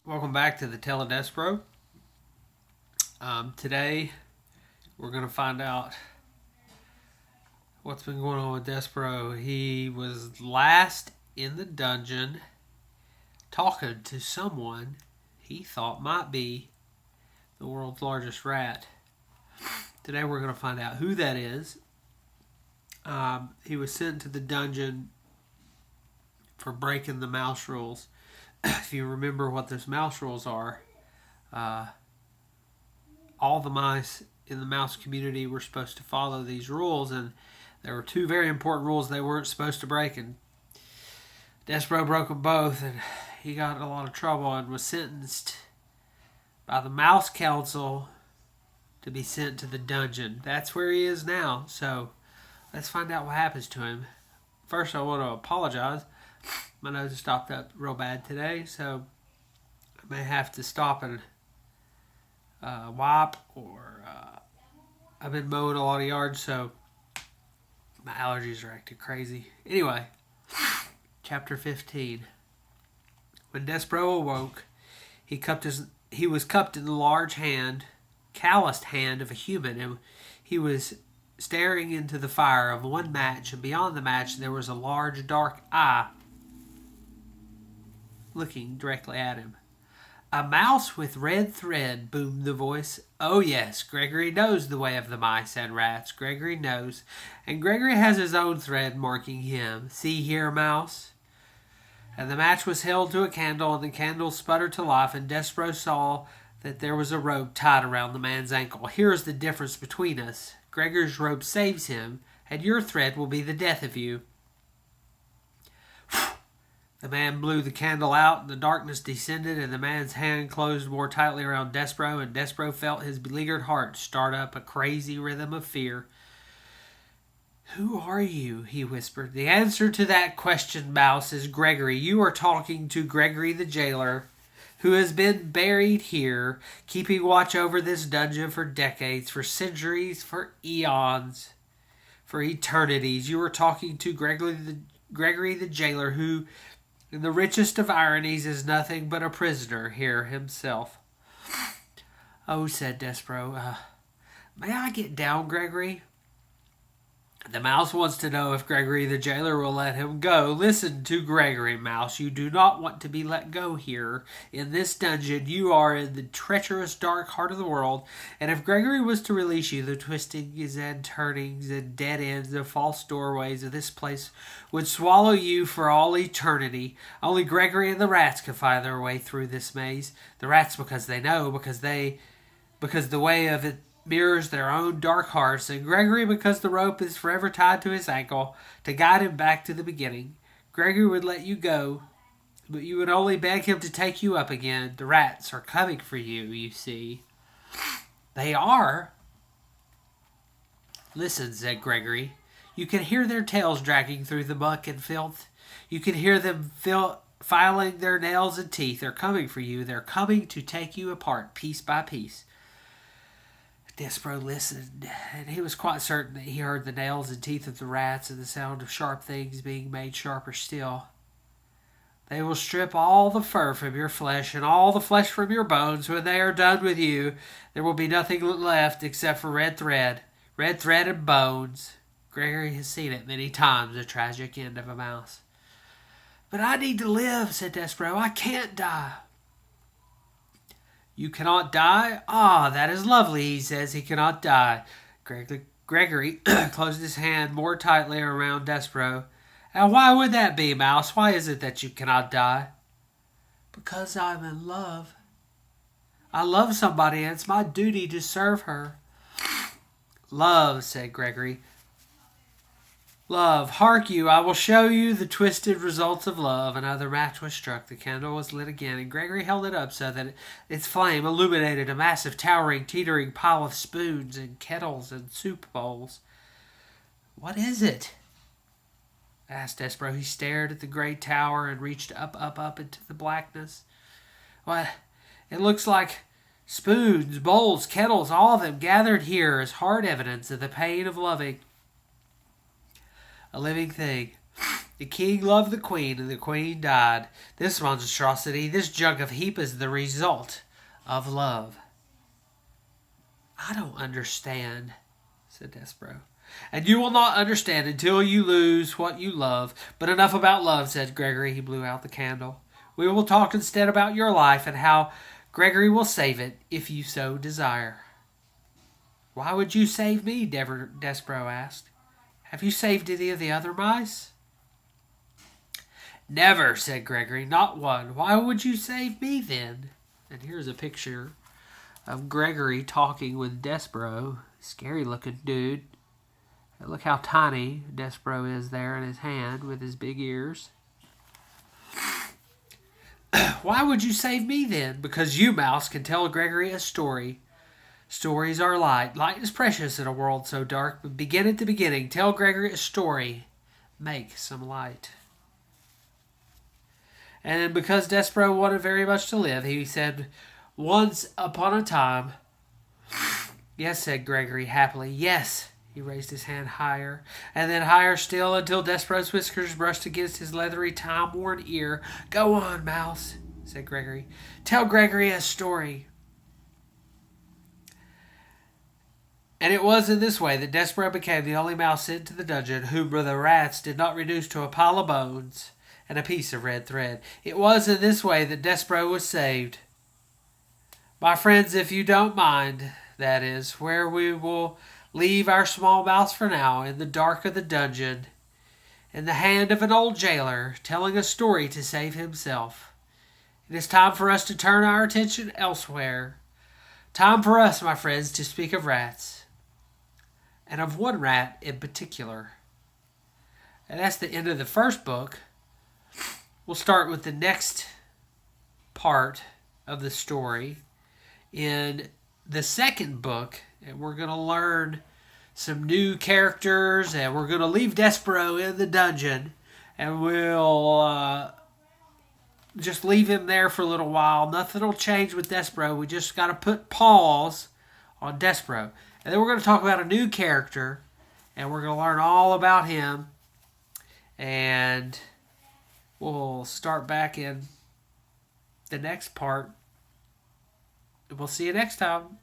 Welcome back to the Tale of Despero. Today, we're going to find out what's been going on with Despero. He was last in the dungeon talking to someone he thought might be the world's largest rat. Today, we're going to find out who that is. He was sent to the dungeon for breaking the mouse rules. If you remember what those mouse rules are, all the mice in the mouse community were supposed to follow these rules, and there were two very important rules they weren't supposed to break, and Despero broke them both, and he got in a lot of trouble and was sentenced by the Mouse Council to be sent to the dungeon. That's where he is now, so let's find out what happens to him. First, I want to apologize. My nose is stopped up real bad today, so I may have to stop and wipe, or I've been mowing a lot of yards, so my allergies are acting crazy. Anyway, chapter 15. When Despero awoke, he was cupped in the large hand, calloused hand of a human, and he was staring into the fire of one match, and beyond the match there was a large dark eye looking directly at him. "A mouse with red thread," boomed the voice. "Oh yes, Gregory knows the way of the mice and rats. Gregory knows. And Gregory has his own thread marking him. See here, mouse." And the match was held to a candle, and the candle sputtered to life, and Despero saw that there was a rope tied around the man's ankle. "Here is the difference between us. Gregory's rope saves him, and your thread will be the death of you." The man blew the candle out, and the darkness descended, and the man's hand closed more tightly around Despero, and Despero felt his beleaguered heart start up a crazy rhythm of fear. "Who are you?" he whispered. "The answer to that question, mouse, is Gregory. You are talking to Gregory the jailer, who has been buried here, keeping watch over this dungeon for decades, for centuries, for eons, for eternities. You are talking to Gregory the jailer, who, in the richest of ironies, is nothing but a prisoner here himself." "Oh," said Despero, "may I get down, Gregory?" "The mouse wants to know if Gregory the jailer will let him go. Listen to Gregory, mouse. You do not want to be let go here. In this dungeon, you are in the treacherous dark heart of the world, and if Gregory was to release you, the twistings and turnings and dead ends and false doorways of this place would swallow you for all eternity. Only Gregory and the rats can find their way through this maze. The rats because they know, because the way of it mirrors their own dark hearts, and Gregory because the rope is forever tied to his ankle to guide him back to the beginning. Gregory would let you go, but you would only beg him to take you up again. The rats are coming for you, you see." "They are?" "Listen," said Gregory. "You can hear their tails dragging through the muck and filth. You can hear them filing their nails and teeth. They're coming for you. They're coming to take you apart piece by piece." Despero listened, and he was quite certain that he heard the nails and teeth of the rats and the sound of sharp things being made sharper still. "They will strip all the fur from your flesh and all the flesh from your bones. When they are done with you, there will be nothing left except for red thread and bones." Gregory has seen it many times, the tragic end of a mouse. "But I need to live," said Despero. "I can't die." "You cannot die? Ah, that is lovely," he says. He cannot die. Gregory closed his hand more tightly around Despero. "And why would that be, mouse? Why is it that you cannot die?" "Because I'm in love. I love somebody, and it's my duty to serve her." "Love," said Gregory. "Love. Hark you, I will show you the twisted results of love." Another match was struck. The candle was lit again, and Gregory held it up so that its flame illuminated a massive, towering, teetering pile of spoons and kettles and soup bowls. "What is it?" asked Despero. He stared at the great tower and reached up into the blackness. "Why, it looks like spoons, bowls, kettles, all of them gathered here as hard evidence of the pain of loving a living thing. The king loved the queen, and the queen died. This monstrosity, this jug of heap is the result of love. I don't understand, said Despereaux. And you will not understand until you lose what you love. But enough about love, said Gregory. He blew out the candle. We will talk instead about your life and how Gregory will save it if you so desire. Why would you save me? Despereaux asked. Have you saved any of the other mice? Never, said Gregory. Not one. Why would you save me then? And here's a picture of Gregory talking with Despereaux. Scary looking dude. Look how tiny Despereaux is there in his hand with his big ears. Why would you save me then? Because you, Mouse, can tell Gregory a story. Stories are light. Light is precious in a world so dark. But begin at the beginning. Tell Gregory a story. Make some light. And because Despereaux wanted very much to live, he said, once upon a time. Yes, said Gregory happily. Yes. He raised his hand higher, and then higher still, until Despereaux's whiskers brushed against his leathery, time-worn ear. Go on, Mouse, said Gregory. Tell Gregory a story. And it was in this way that Despereaux became the only mouse sent to the dungeon whom the rats did not reduce to a pile of bones and a piece of red thread. It was in this way that Despereaux was saved. My friends, if you don't mind, that is, where we will leave our small mouse for now, in the dark of the dungeon, in the hand of an old jailer, telling a story to save himself. It is time for us to turn our attention elsewhere. Time for us, my friends, to speak of rats, and of one rat in particular. And that's the end of the first book. We'll start with the next part of the story in the second book, and we're going to learn some new characters, and we're going to leave Despereaux in the dungeon, and we'll just leave him there for a little while. Nothing will change with Despereaux. We just got to put pause on Despereaux. And then we're going to talk about a new character, and we're going to learn all about him, and we'll start back in the next part. We'll see you next time.